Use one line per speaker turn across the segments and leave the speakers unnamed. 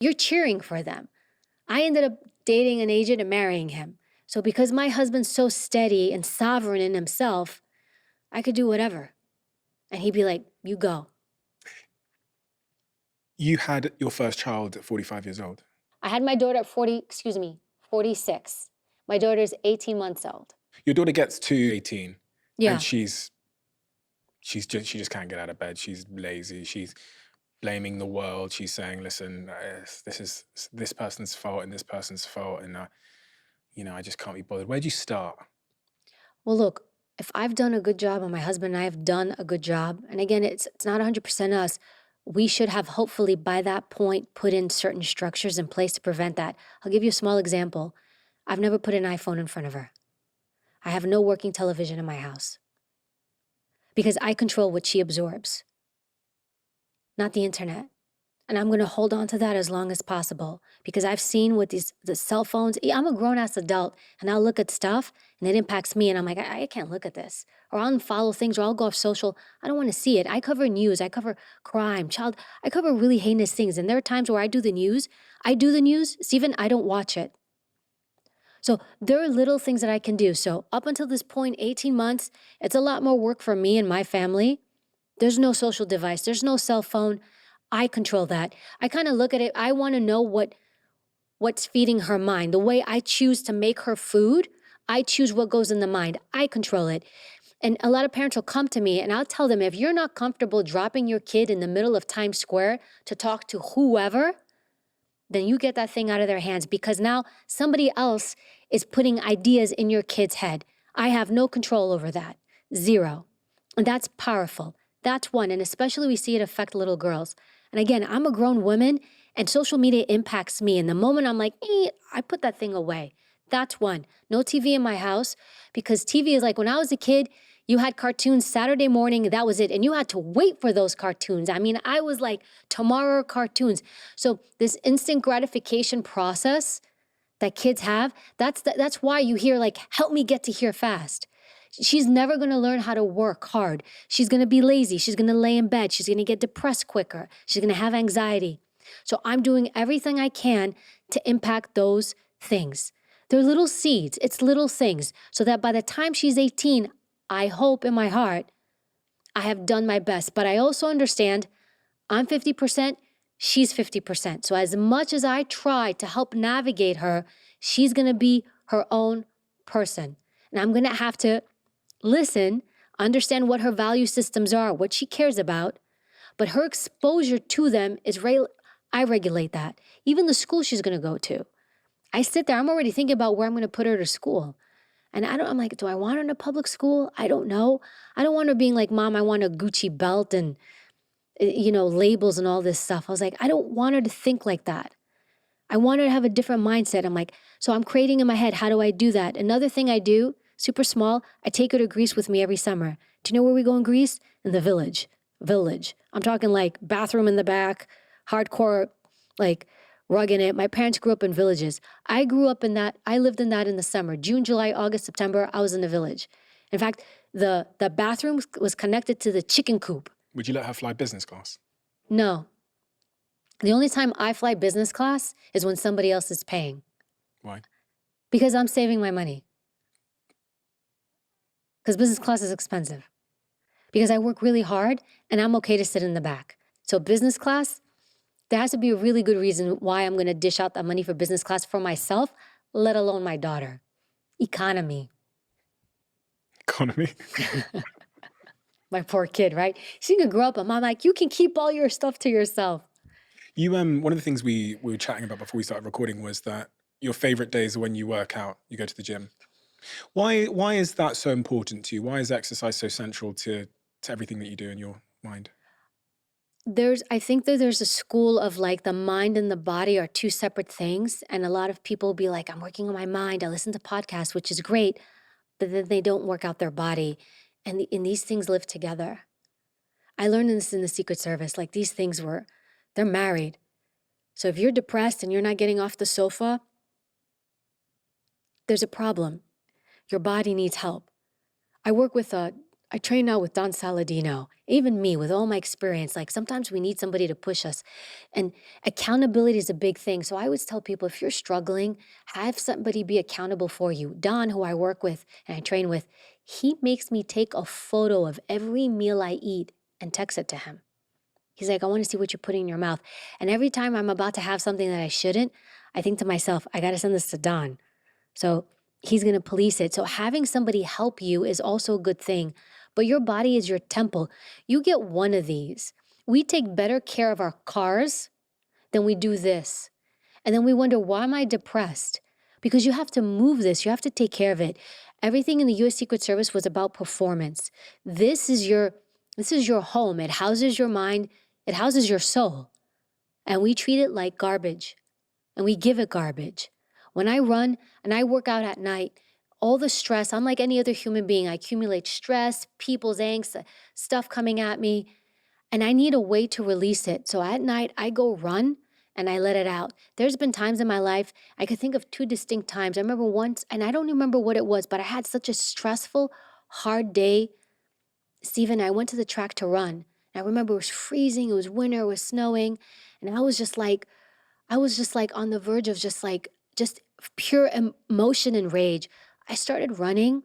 You're cheering for them. I ended up dating an agent and marrying him. So because my husband's so steady and sovereign in himself, I could do whatever. And he'd be like, you go.
You had your first child at 45 years old.
I had my daughter at 46. My daughter's 18 months old.
Your daughter gets to 18
Yeah.
and she just can't get out of bed. She's lazy. She's blaming the world. She's saying, listen, this is this person's fault and this person's fault. And, I just can't be bothered. Where'd you start?
Well, look, if I've done a good job and my husband and I have done a good job, and again, it's not 100% us, we should have hopefully by that point put in certain structures in place to prevent that. I'll give you a small example. I've never put an iPhone in front of her. I have no working television in my house because I control what she absorbs, not the internet. And I'm going to hold on to that as long as possible because I've seen with the cell phones. I'm a grown-ass adult and I'll look at stuff and it impacts me and I'm like, I can't look at this. Or I'll unfollow things or I'll go off social. I don't want to see it. I cover news. I cover crime, I cover really heinous things. And there are times where I do the news, Stephen, I don't watch it. So there are little things that I can do. So up until this point, 18 months, it's a lot more work for me and my family. There's no social device. There's no cell phone. I control that. I kind of look at it. I want to know what's feeding her mind. The way I choose to make her food, I choose what goes in the mind. I control it. And a lot of parents will come to me and I'll tell them, if you're not comfortable dropping your kid in the middle of Times Square to talk to whoever, then you get that thing out of their hands because now somebody else is putting ideas in your kid's head. I have no control over that. Zero. And that's powerful. That's one. And especially we see it affect little girls. And again, I'm a grown woman and social media impacts me. And the moment I'm like, I put that thing away. That's one. No TV in my house because TV is like when I was a kid, you had cartoons Saturday morning, that was it. And you had to wait for those cartoons. I mean, I was like, tomorrow cartoons. So this instant gratification process that kids have, that's why you hear like, help me get to here fast. She's never going to learn how to work hard. She's going to be lazy. She's going to lay in bed. She's going to get depressed quicker. She's going to have anxiety. So I'm doing everything I can to impact those things. They're little seeds. It's little things so that by the time she's 18, I hope in my heart, I have done my best. But I also understand I'm 50%, she's 50%. So as much as I try to help navigate her, she's going to be her own person. And I'm going to have to listen, understand what her value systems are, what she cares about, but her exposure to them is I regulate that. Even the school she's going to go to. I sit there, I'm already thinking about where I'm going to put her to school. And I'm like, do I want her in a public school? I don't know. I don't want her being like, Mom, I want a Gucci belt and, labels and all this stuff. I was like, I don't want her to think like that. I want her to have a different mindset. I'm like, so I'm creating in my head, how do I do that? Another thing I do, super small, I take her to Greece with me every summer. Do you know where we go in Greece? In the village. I'm talking like bathroom in the back, hardcore, like rug in it. My parents grew up in villages. I grew up in that. I lived in that in the summer. June, July, August, September, I was in the village. In fact, the bathroom was connected to the chicken coop.
Would you let her fly business class?
No. The only time I fly business class is when somebody else is paying.
Why?
Because I'm saving my money. Because business class is expensive. Because I work really hard and I'm okay to sit in the back. So business class, there has to be a really good reason why I'm going to dish out that money for business class for myself, let alone my daughter. Economy. My poor kid, right? She's going to grow up and I'm like, you can keep all your stuff to yourself.
You, one of the things we were chatting about before we started recording was that your favorite days are when you work out, you go to the gym. Why is that so important to you? Why is exercise so central to everything that you do in your mind?
I think that there's a school of like the mind and the body are two separate things. And a lot of people will be like, I'm working on my mind. I listen to podcasts, which is great, but then they don't work out their body. And these things live together. I learned this in the Secret Service. Like these things they're married. So if you're depressed and you're not getting off the sofa, there's a problem. Your body needs help. I work with I train now with Don Saladino. Even me, with all my experience, like sometimes we need somebody to push us. And accountability is a big thing. So I always tell people if you're struggling, have somebody be accountable for you. Don, who I work with and I train with, he makes me take a photo of every meal I eat and text it to him. He's like, I want to see what you're putting in your mouth. And every time I'm about to have something that I shouldn't, I think to myself, I got to send this to Don. So he's going to police it. So having somebody help you is also a good thing. But your body is your temple. You get one of these. We take better care of our cars than we do this. And then we wonder, why am I depressed? Because you have to move this. You have to take care of it. Everything in the US Secret Service was about performance. This is your home. It houses your mind. It houses your soul. And we treat it like garbage. And we give it garbage. When I run and I work out at night, all the stress, I'm like any other human being. I accumulate stress, people's angst, stuff coming at me, and I need a way to release it. So at night, I go run and I let it out. There's been times in my life, I could think of two distinct times. I remember once, and I don't remember what it was, but I had such a stressful, hard day. Stephen, I went to the track to run. And I remember it was freezing, it was winter, it was snowing, and I was just like on the verge of just pure emotion and rage. I started running.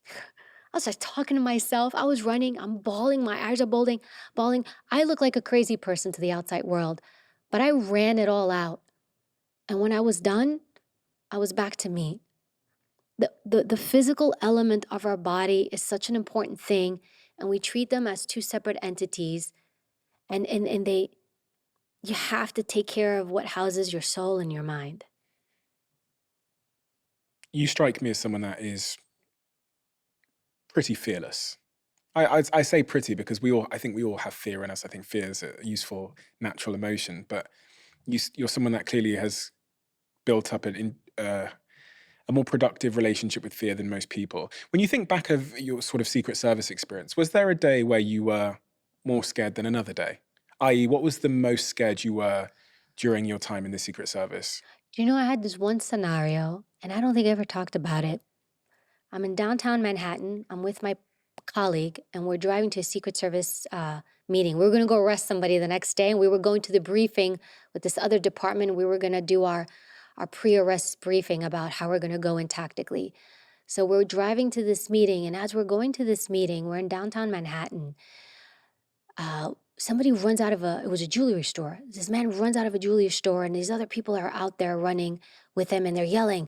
I was like talking to myself. I was running. I'm bawling. My eyes are bawling. I look like a crazy person to the outside world, but I ran it all out. And when I was done, I was back to me. The physical element of our body is such an important thing, and we treat them as two separate entities. And you have to take care of what houses your soul and your mind.
You strike me as someone that is pretty fearless. I say pretty because I think we all have fear in us. I think fear is a useful, natural emotion, but you're someone that clearly has built up a more productive relationship with fear than most people. When you think back of your sort of Secret Service experience, was there a day where you were more scared than another day? I.e., what was the most scared you were during your time in the Secret Service?
Do you know I had this one scenario, and I don't think I ever talked about it. I'm in downtown Manhattan. I'm with my colleague, and we're driving to a Secret Service meeting. We were going to go arrest somebody the next day, and we were going to the briefing with this other department. We were going to do our pre-arrest briefing about how we're going to go in tactically. So we're driving to this meeting, and as we're going to this meeting, we're in downtown Manhattan. Somebody runs out of it was a jewelry store. This man runs out of a jewelry store, and these other people are out there running with him, and they're yelling,